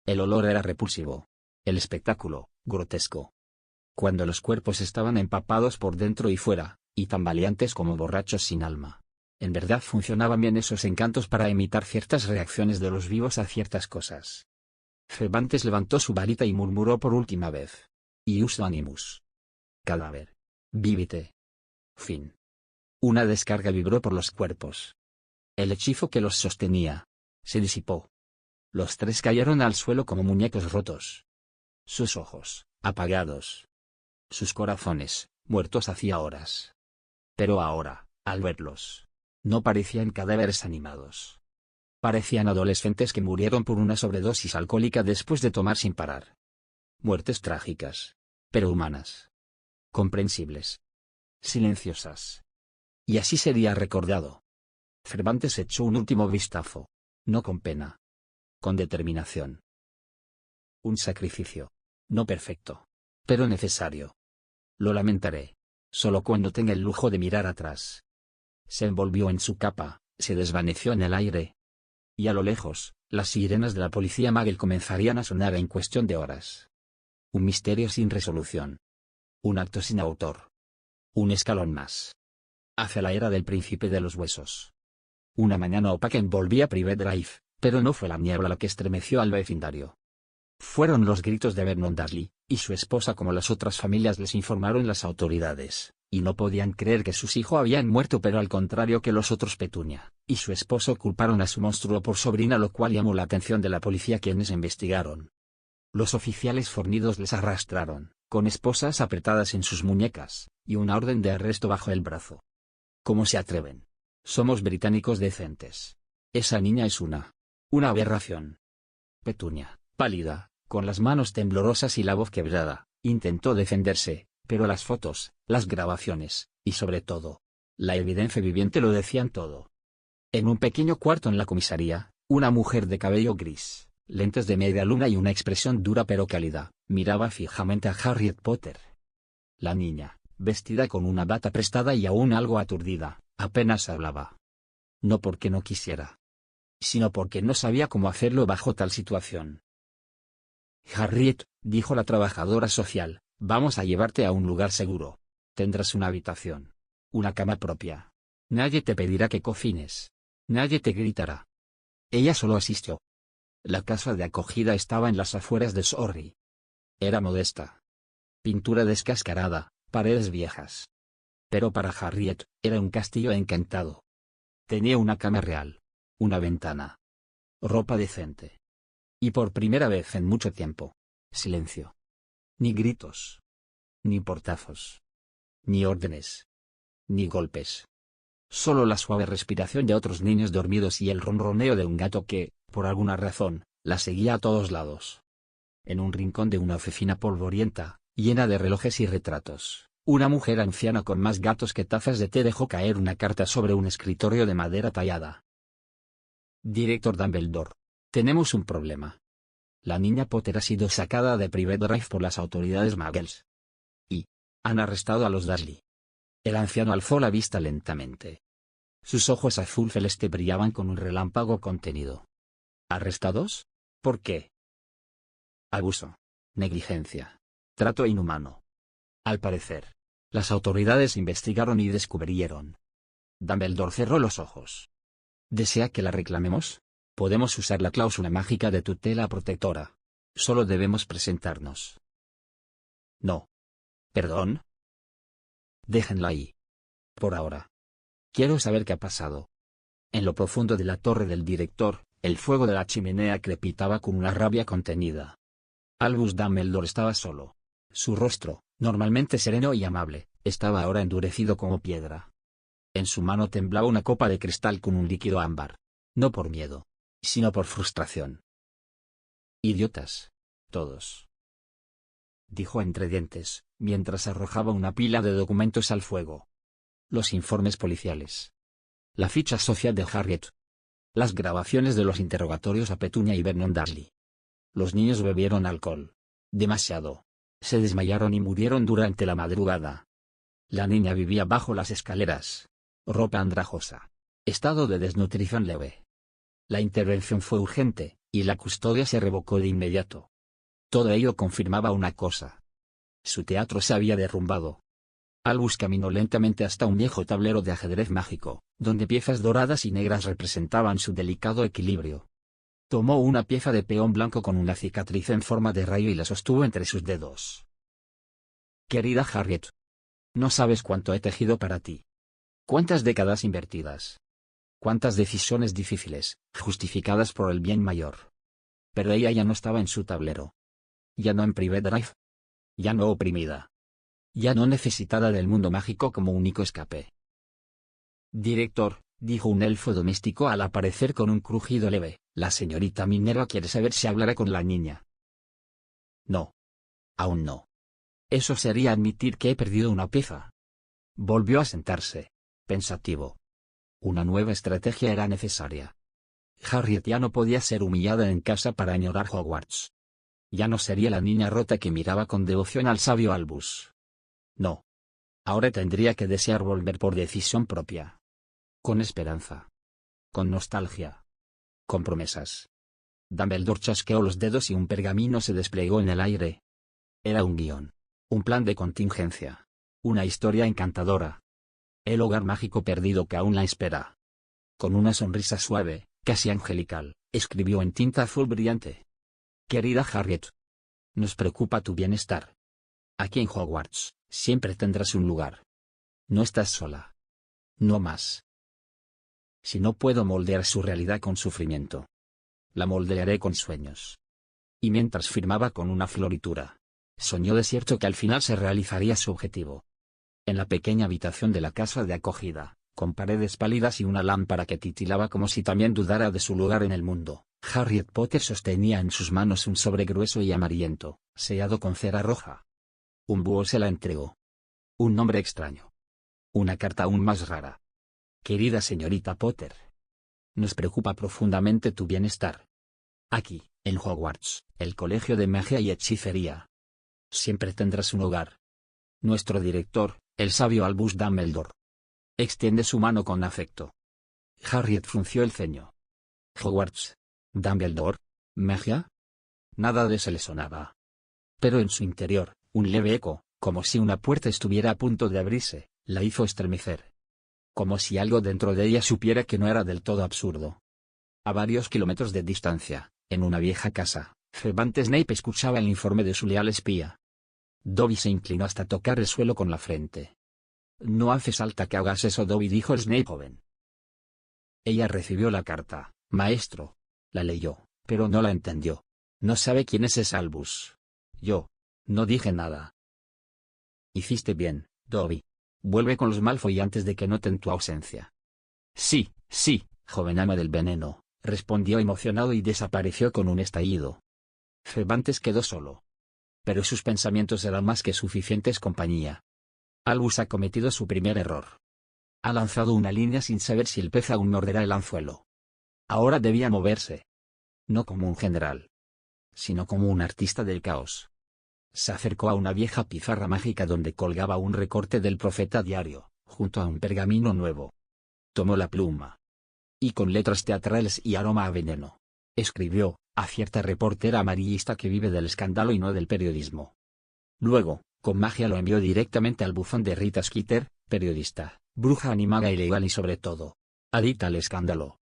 El olor era repulsivo. El espectáculo, grotesco. Cuando los cuerpos estaban empapados por dentro y fuera, y tambaleantes como borrachos sin alma. En verdad funcionaban bien esos encantos para imitar ciertas reacciones de los vivos a ciertas cosas. Cervantes levantó su varita y murmuró por última vez. Ius animus. Cadáver. Vivite. Fin. Una descarga vibró por los cuerpos. El hechizo que los sostenía se disipó. Los 3 cayeron al suelo como muñecos rotos. sus ojos, apagados. Sus corazones, muertos hacía horas. Pero ahora, al verlos, no parecían cadáveres animados. Parecían adolescentes que murieron por una sobredosis alcohólica después de tomar sin parar. Muertes trágicas, pero humanas. Comprensibles. Silenciosas. Y así sería recordado. Cervantes echó un último vistazo. No con pena. Con determinación. Un sacrificio. No perfecto. Pero necesario. Lo lamentaré. Solo cuando tenga el lujo de mirar atrás. Se envolvió en su capa, se desvaneció en el aire. Y a lo lejos, las sirenas de la policía Magel comenzarían a sonar en cuestión de horas. Un misterio sin resolución. Un acto sin autor. Un escalón más. Hacia la era del príncipe de los huesos. Una mañana opaca envolvía Private Drive, pero no fue la niebla la que estremeció al vecindario. Fueron los gritos de Vernon Dursley, y su esposa como las otras familias les informaron las autoridades, y no podían creer que sus hijos habían muerto, pero al contrario que los otros Petunia y su esposo culparon a su monstruo por sobrina, lo cual llamó la atención de la policía, quienes investigaron. Los oficiales fornidos les arrastraron, con esposas apretadas en sus muñecas, y una orden de arresto bajo el brazo. ¿Cómo se atreven? Somos británicos decentes. Esa niña es una aberración. Petunia, pálida, con las manos temblorosas y la voz quebrada, intentó defenderse, pero las fotos, las grabaciones, y sobre todo, la evidencia viviente lo decían todo. En un pequeño cuarto en la comisaría, una mujer de cabello gris, lentes de media luna y una expresión dura pero cálida, miraba fijamente a Harriet Potter. La niña, vestida con una bata prestada y aún algo aturdida, apenas hablaba. No porque no quisiera, sino porque no sabía cómo hacerlo bajo tal situación. Harriet, dijo la trabajadora social, vamos a llevarte a un lugar seguro. Tendrás una habitación. Una cama propia. Nadie te pedirá que cocines. Nadie te gritará. Ella solo asistió. La casa de acogida estaba en las afueras de Surrey. Era modesta. Pintura descascarada, paredes viejas. Pero para Harriet, era un castillo encantado. Tenía una cama real. Una ventana. Ropa decente. Y por primera vez en mucho tiempo, silencio. Ni gritos. Ni portazos. Ni órdenes. Ni golpes. Solo la suave respiración de otros niños dormidos y el ronroneo de un gato que, por alguna razón, la seguía a todos lados. En un rincón de una oficina polvorienta, llena de relojes y retratos, una mujer anciana con más gatos que tazas de té dejó caer una carta sobre un escritorio de madera tallada. Director Dumbledore. Tenemos un problema. La niña Potter ha sido sacada de Private Drive por las autoridades Muggles. Y han arrestado a los Dursley. El anciano alzó la vista lentamente. Sus ojos azul celeste brillaban con un relámpago contenido. ¿Arrestados? ¿Por qué? Abuso. Negligencia. Trato inhumano. Al parecer, las autoridades investigaron y descubrieron. Dumbledore cerró los ojos. ¿Desea que la reclamemos? Podemos usar la cláusula mágica de tutela protectora. Solo debemos presentarnos. No. ¿Perdón? Déjenla ahí. Por ahora. Quiero saber qué ha pasado. En lo profundo de la torre del director, el fuego de la chimenea crepitaba con una rabia contenida. Albus Dumbledore estaba solo. Su rostro, normalmente sereno y amable, estaba ahora endurecido como piedra. En su mano temblaba una copa de cristal con un líquido ámbar. No por miedo, sino por frustración. Idiotas. Todos. Dijo entre dientes, mientras arrojaba una pila de documentos al fuego. Los informes policiales. La ficha social de Harriet. Las grabaciones de los interrogatorios a Petunia y Vernon Dursley. Los niños bebieron alcohol. Demasiado. Se desmayaron y murieron durante la madrugada. La niña vivía bajo las escaleras. Ropa andrajosa. Estado de desnutrición leve. La intervención fue urgente, y la custodia se revocó de inmediato. Todo ello confirmaba una cosa. Su teatro se había derrumbado. Albus caminó lentamente hasta un viejo tablero de ajedrez mágico, donde piezas doradas y negras representaban su delicado equilibrio. Tomó una pieza de peón blanco con una cicatriz en forma de rayo y la sostuvo entre sus dedos. Querida Harriet. No sabes cuánto he tejido para ti. Cuántas décadas invertidas. Cuántas decisiones difíciles, justificadas por el bien mayor. Pero ella ya no estaba en su tablero. Ya no en Private Drive. Ya no oprimida. Ya no necesitada del mundo mágico como único escape. Director, dijo un elfo doméstico al aparecer con un crujido leve, la señorita Minerva quiere saber si hablará con la niña. No. Aún no. Eso sería admitir que he perdido una pieza. Volvió a sentarse, pensativo. Una nueva estrategia era necesaria. Harriet ya no podía ser humillada en casa para añorar Hogwarts. Ya no sería la niña rota que miraba con devoción al sabio Albus. No. Ahora tendría que desear volver por decisión propia. Con esperanza. Con nostalgia. Con promesas. Dumbledore chasqueó los dedos y un pergamino se desplegó en el aire. Era un guión. Un plan de contingencia. Una historia encantadora. El hogar mágico perdido que aún la espera. Con una sonrisa suave, casi angelical, escribió en tinta azul brillante. Querida Harriet. Nos preocupa tu bienestar. Aquí en Hogwarts, siempre tendrás un lugar. No estás sola. No más. Si no puedo moldear su realidad con sufrimiento, la moldearé con sueños. Y mientras firmaba con una floritura, soñó de cierto que al final se realizaría su objetivo. En la pequeña habitación de la casa de acogida, con paredes pálidas y una lámpara que titilaba como si también dudara de su lugar en el mundo, Harriet Potter sostenía en sus manos un sobre grueso y amarillento, sellado con cera roja. Un búho se la entregó. Un nombre extraño. Una carta aún más rara. Querida señorita Potter. Nos preocupa profundamente tu bienestar. Aquí, en Hogwarts, el Colegio de Magia y Hechicería. Siempre tendrás un hogar. Nuestro director, el sabio Albus Dumbledore. Extiende su mano con afecto. Harriet frunció el ceño. Hogwarts. Dumbledore. ¿Magia? Nada de eso le sonaba. Pero en su interior, un leve eco, como si una puerta estuviera a punto de abrirse, la hizo estremecer. Como si algo dentro de ella supiera que no era del todo absurdo. A varios kilómetros de distancia, en una vieja casa, Cervantes Snape escuchaba el informe de su leal espía. Dobby se inclinó hasta tocar el suelo con la frente. No hace falta que hagas eso, Dobby, dijo Snape joven. Ella recibió la carta, maestro. La leyó, pero no la entendió. No sabe quién es ese Albus. Yo. No dije nada. Hiciste bien, Dobby. Vuelve con los Malfoy antes de que noten tu ausencia. Sí, joven ama del veneno, respondió emocionado y desapareció con un estallido. Cervantes quedó solo. Pero sus pensamientos eran más que suficientes compañía. Albus ha cometido su primer error. Ha lanzado una línea sin saber si el pez aún morderá el anzuelo. Ahora debía moverse. No como un general, sino como un artista del caos. Se acercó a una vieja pizarra mágica donde colgaba un recorte del Profeta Diario, junto a un pergamino nuevo. Tomó la pluma. Y con letras teatrales y aroma a veneno, escribió, a cierta reportera amarillista que vive del escándalo y no del periodismo. Luego, con magia lo envió directamente al buzón de Rita Skeeter, periodista, bruja animada ilegal y sobre todo, adicta al escándalo.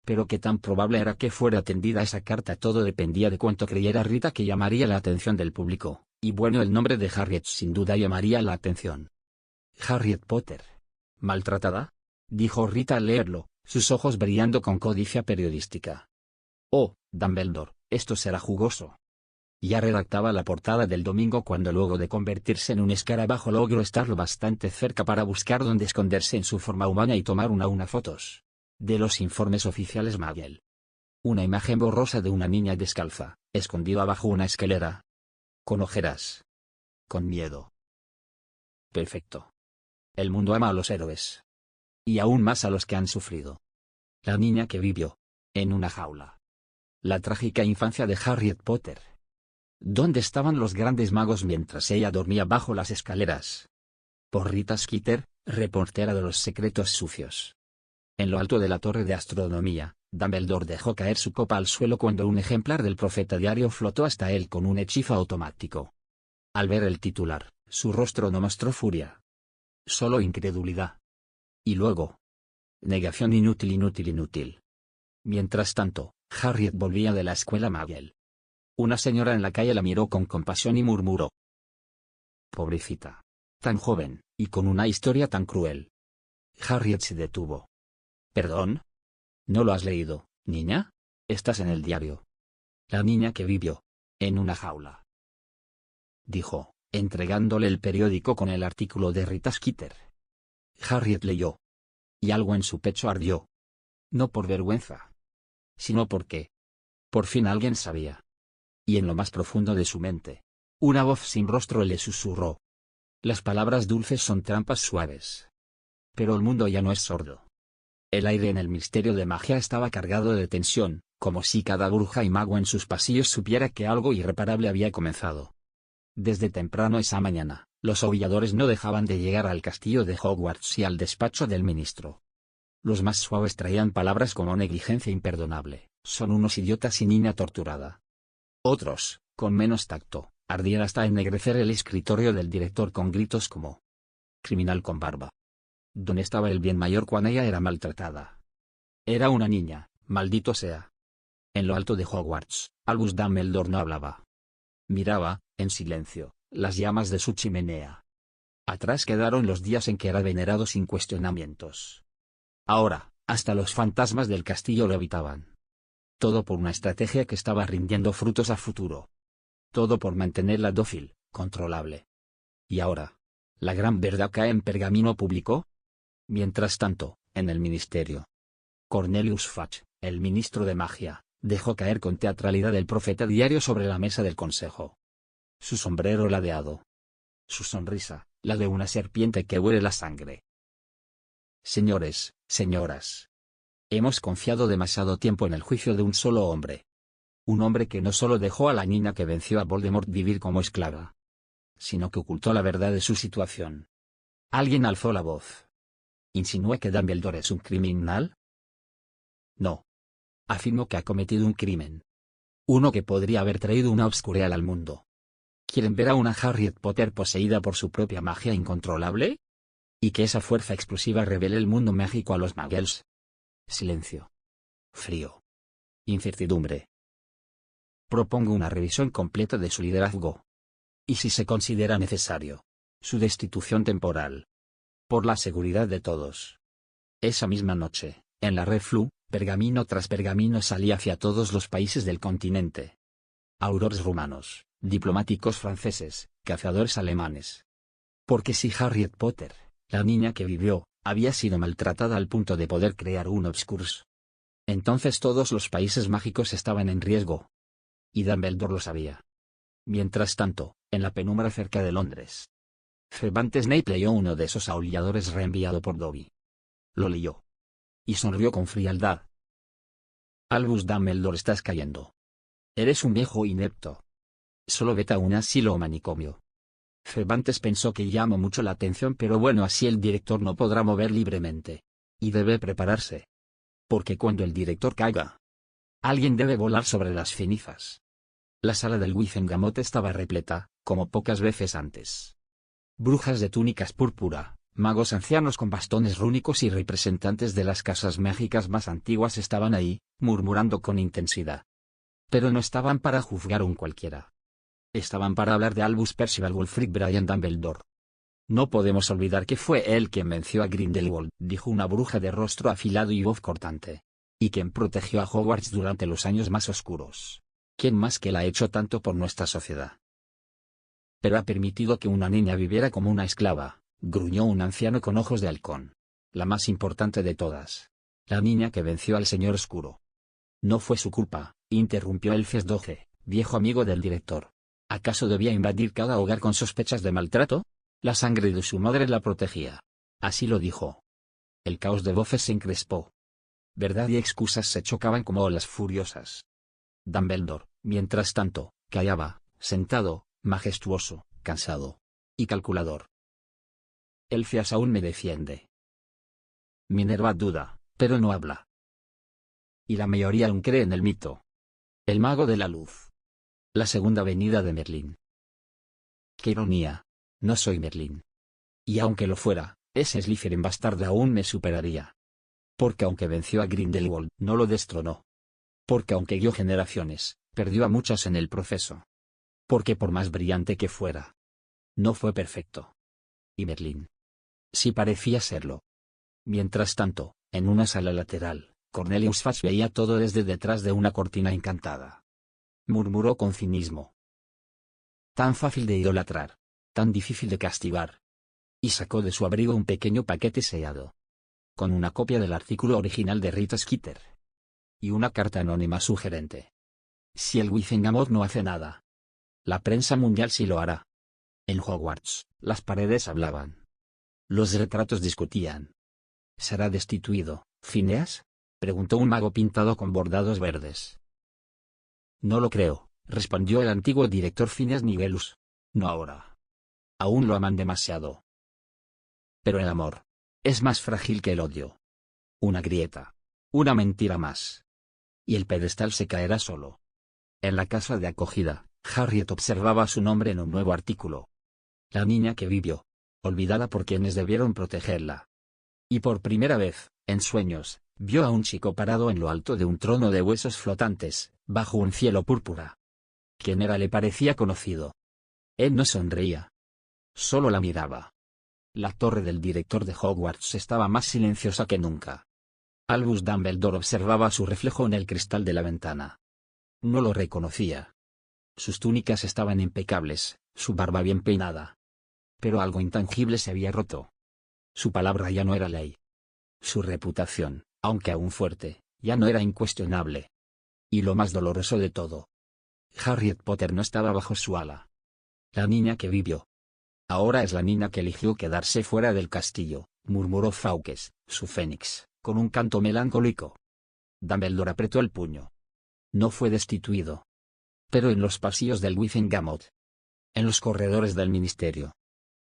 Pero qué tan probable era que fuera atendida esa carta. Todo dependía de cuánto creyera Rita que llamaría la atención del público, y bueno, el nombre de Harriet sin duda llamaría la atención. Harriet Potter. ¿Maltratada?, dijo Rita al leerlo, sus ojos brillando con codicia periodística. Oh, Dumbledore, esto será jugoso. Ya redactaba la portada del domingo cuando luego de convertirse en un escarabajo logró estar lo bastante cerca para buscar dónde esconderse en su forma humana y tomar una fotos. De los informes oficiales Magel. Una imagen borrosa de una niña descalza, escondida bajo una escalera. Con ojeras. Con miedo. Perfecto. El mundo ama a los héroes. Y aún más a los que han sufrido. La niña que vivió. En una jaula. La trágica infancia de Harriet Potter. ¿Dónde estaban los grandes magos mientras ella dormía bajo las escaleras? Por Rita Skeeter, reportera de los secretos sucios. En lo alto de la torre de astronomía, Dumbledore dejó caer su copa al suelo cuando un ejemplar del Profeta Diario flotó hasta él con un hechizo automático. Al ver el titular, su rostro no mostró furia. Solo incredulidad. Y luego. Negación inútil. Mientras tanto, Harriet volvía de la escuela Magel. Una señora en la calle la miró con compasión y murmuró. Pobrecita. Tan joven, y con una historia tan cruel. Harriet se detuvo. ¿Perdón? ¿No lo has leído, niña? Estás en el diario. La niña que vivió. En una jaula. dijo, entregándole el periódico con el artículo de Rita Skeeter. Harriet leyó. Y algo en su pecho ardió. No por vergüenza, sino porque, por fin alguien sabía. Y en lo más profundo de su mente, una voz sin rostro le susurró. Las palabras dulces son trampas suaves. Pero el mundo ya no es sordo. El aire en el Ministerio de Magia estaba cargado de tensión, como si cada bruja y mago en sus pasillos supiera que algo irreparable había comenzado. Desde temprano esa mañana, los aulladores no dejaban de llegar al castillo de Hogwarts y al despacho del ministro. Los más suaves traían palabras como negligencia imperdonable, son unos idiotas y niña torturada. Otros, con menos tacto, ardían hasta ennegrecer el escritorio del director con gritos como: criminal con barba. ¿Dónde estaba el bien mayor cuando ella era maltratada? Era una niña, maldito sea. En lo alto de Hogwarts, Albus Dumbledore no hablaba. Miraba, en silencio, las llamas de su chimenea. Atrás quedaron los días en que era venerado sin cuestionamientos. Ahora, hasta los fantasmas del castillo lo habitaban. Todo por una estrategia que estaba rindiendo frutos a futuro. Todo por mantenerla dócil, controlable. Y ahora, ¿la gran verdad cae en pergamino público? Mientras tanto, en el ministerio, Cornelius Fudge, el ministro de magia, dejó caer con teatralidad el profeta diario sobre la mesa del consejo. Su sombrero ladeado. Su sonrisa, la de una serpiente que huele la sangre. Señores, señoras. Hemos confiado demasiado tiempo en el juicio de un solo hombre. Un hombre que no solo dejó a la niña que venció a Voldemort vivir como esclava, sino que ocultó la verdad de su situación. Alguien alzó la voz. ¿Insinúa que Dumbledore es un criminal? No. Afirmo que ha cometido un crimen. Uno que podría haber traído una obscuridad al mundo. ¿Quieren ver a una Harriet Potter poseída por su propia magia incontrolable? ¿Y que esa fuerza explosiva revele el mundo mágico a los muggles? Silencio. Frío. Incertidumbre. Propongo una revisión completa de su liderazgo. Y si se considera necesario, su destitución temporal. Por la seguridad de todos. Esa misma noche, en la Red Flu, pergamino tras pergamino salía hacia todos los países del continente. Aurores rumanos, diplomáticos franceses, cazadores alemanes. Porque si Harriet Potter, la niña que vivió, había sido maltratada al punto de poder crear un Obscurs, entonces todos los países mágicos estaban en riesgo. Y Dumbledore lo sabía. Mientras tanto, en la penumbra cerca de Londres, Cervantes Snape leyó uno de esos aulladores reenviado por Dobby. Lo leyó. Y sonrió con frialdad. Albus Dumbledore, estás cayendo. Eres un viejo inepto. Solo vete a un asilo o manicomio. Cervantes pensó que llamó mucho la atención, pero bueno, así el director no podrá mover libremente. Y debe prepararse. Porque cuando el director caiga, alguien debe volar sobre las cenizas. La sala del Wizengamot estaba repleta, como pocas veces antes. Brujas de túnicas púrpura, magos ancianos con bastones rúnicos y representantes de las casas mágicas más antiguas estaban ahí, murmurando con intensidad. Pero no estaban para juzgar a un cualquiera. Estaban para hablar de Albus Percival Wulfric Brian Dumbledore. No podemos olvidar que fue él quien venció a Grindelwald, dijo una bruja de rostro afilado y voz cortante. Y quien protegió a Hogwarts durante los años más oscuros. ¿Quién más que él ha hecho tanto por nuestra sociedad? Pero ha permitido que una niña viviera como una esclava, gruñó un anciano con ojos de halcón. La más importante de todas. La niña que venció al Señor Oscuro. No fue su culpa, interrumpió Elfias Doge, viejo amigo del director. ¿Acaso debía invadir cada hogar con sospechas de maltrato? La sangre de su madre la protegía. Así lo dijo. El caos de voces se encrespó. Verdad y excusas se chocaban como olas furiosas. Dumbledore, mientras tanto, callaba, sentado, majestuoso, cansado. Y calculador. Elfias aún me defiende. Minerva duda, pero no habla. Y la mayoría aún cree en el mito. El mago de la luz. La segunda venida de Merlín. ¡Qué ironía! No soy Merlín. Y aunque lo fuera, ese Slytherin bastardo aún me superaría. Porque aunque venció a Grindelwald, no lo destronó. Porque aunque guió generaciones, perdió a muchas en el proceso. Porque por más brillante que fuera, no fue perfecto. Y Merlín sí parecía serlo. Mientras tanto, en una sala lateral, Cornelius Fudge veía todo desde detrás de una cortina encantada. Murmuró con cinismo. tan fácil de idolatrar, tan difícil de castigar. Y sacó de su abrigo un pequeño paquete sellado, con una copia del artículo original de Rita Skeeter. Y una carta anónima sugerente. Si el Wizengamot no hace nada, la prensa mundial sí lo hará. En Hogwarts, las paredes hablaban. Los retratos discutían. ¿Será destituido, Phineas?, preguntó un mago pintado con bordados verdes. No lo creo, respondió el antiguo director Phineas Nigellus. No ahora. Aún lo aman demasiado. Pero el amor es más frágil que el odio. Una grieta. Una mentira más. Y el pedestal se caerá solo. En la casa de acogida, Harriet observaba su nombre en un nuevo artículo. La niña que vivió, olvidada por quienes debieron protegerla. Y por primera vez, en sueños, vio a un chico parado en lo alto de un trono de huesos flotantes, bajo un cielo púrpura. ¿Quién era? Le parecía conocido. Él no sonreía. Solo la miraba. La torre del director de Hogwarts estaba más silenciosa que nunca. Albus Dumbledore observaba su reflejo en el cristal de la ventana. No lo reconocía. Sus túnicas estaban impecables, su barba bien peinada. Pero algo intangible se había roto. Su palabra ya no era ley. Su reputación, aunque aún fuerte, ya no era incuestionable. Y lo más doloroso de todo: Harriet Potter no estaba bajo su ala. La niña que vivió. Ahora es la niña que eligió quedarse fuera del castillo, murmuró Fawkes, su fénix, con un canto melancólico. Dumbledore apretó el puño. No fue destituido. Pero en los pasillos del Wizengamot. En los corredores del ministerio.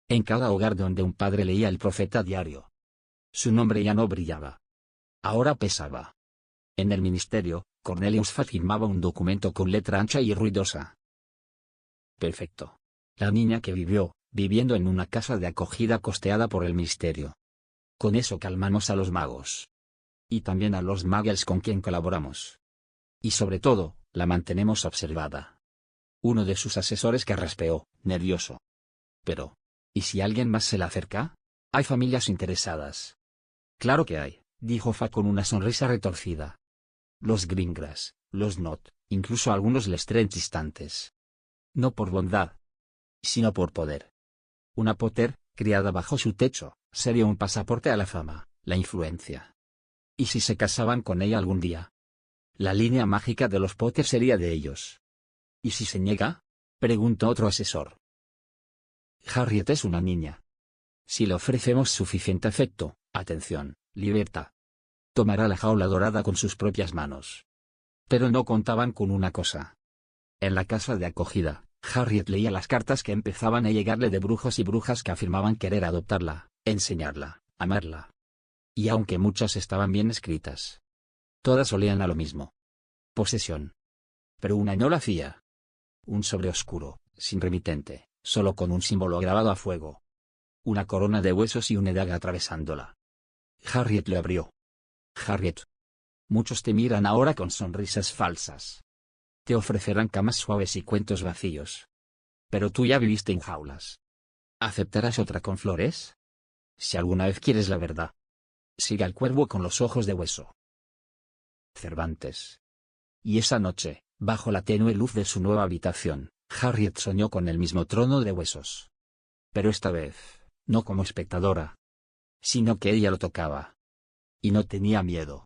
En cada hogar donde un padre leía el profeta diario. Su nombre ya no brillaba. Ahora pesaba. En el ministerio, Cornelius Fudge firmaba un documento con letra ancha y ruidosa. Perfecto. La niña que vivió, viviendo en una casa de acogida costeada por el ministerio. Con eso calmamos a los magos. Y también a los muggles con quien colaboramos. Y sobre todo, la mantenemos observada. Uno de sus asesores carraspeó, nervioso. Pero, ¿y si alguien más se la acerca? Hay familias interesadas. Claro que hay, dijo Fa con una sonrisa retorcida. Los Greengrass, los Not, incluso algunos Lestrange distantes. No por bondad, sino por poder. Una Potter, criada bajo su techo, sería un pasaporte a la fama, la influencia. ¿Y si se casaban con ella algún día? La línea mágica de los Potter sería de ellos. ¿Y si se niega?, preguntó otro asesor. Harriet es una niña. Si le ofrecemos suficiente afecto, atención, libertad, tomará la jaula dorada con sus propias manos. Pero no contaban con una cosa. En la casa de acogida, Harriet leía las cartas que empezaban a llegarle de brujos y brujas que afirmaban querer adoptarla, enseñarla, amarla. Y aunque muchas estaban bien escritas, todas olían a lo mismo. Posesión. Pero una no la hacía. Un sobre oscuro, sin remitente, solo con un símbolo grabado a fuego. Una corona de huesos y una daga atravesándola. Harriet lo abrió. Harriet. Muchos te miran ahora con sonrisas falsas. Te ofrecerán camas suaves y cuentos vacíos. Pero tú ya viviste en jaulas. ¿Aceptarás otra con flores? Si alguna vez quieres la verdad. Siga al cuervo con los ojos de hueso. Cervantes. Y esa noche, bajo la tenue luz de su nueva habitación, Harriet soñó con el mismo trono de huesos. Pero esta vez, no como espectadora, sino que ella lo tocaba. Y no tenía miedo.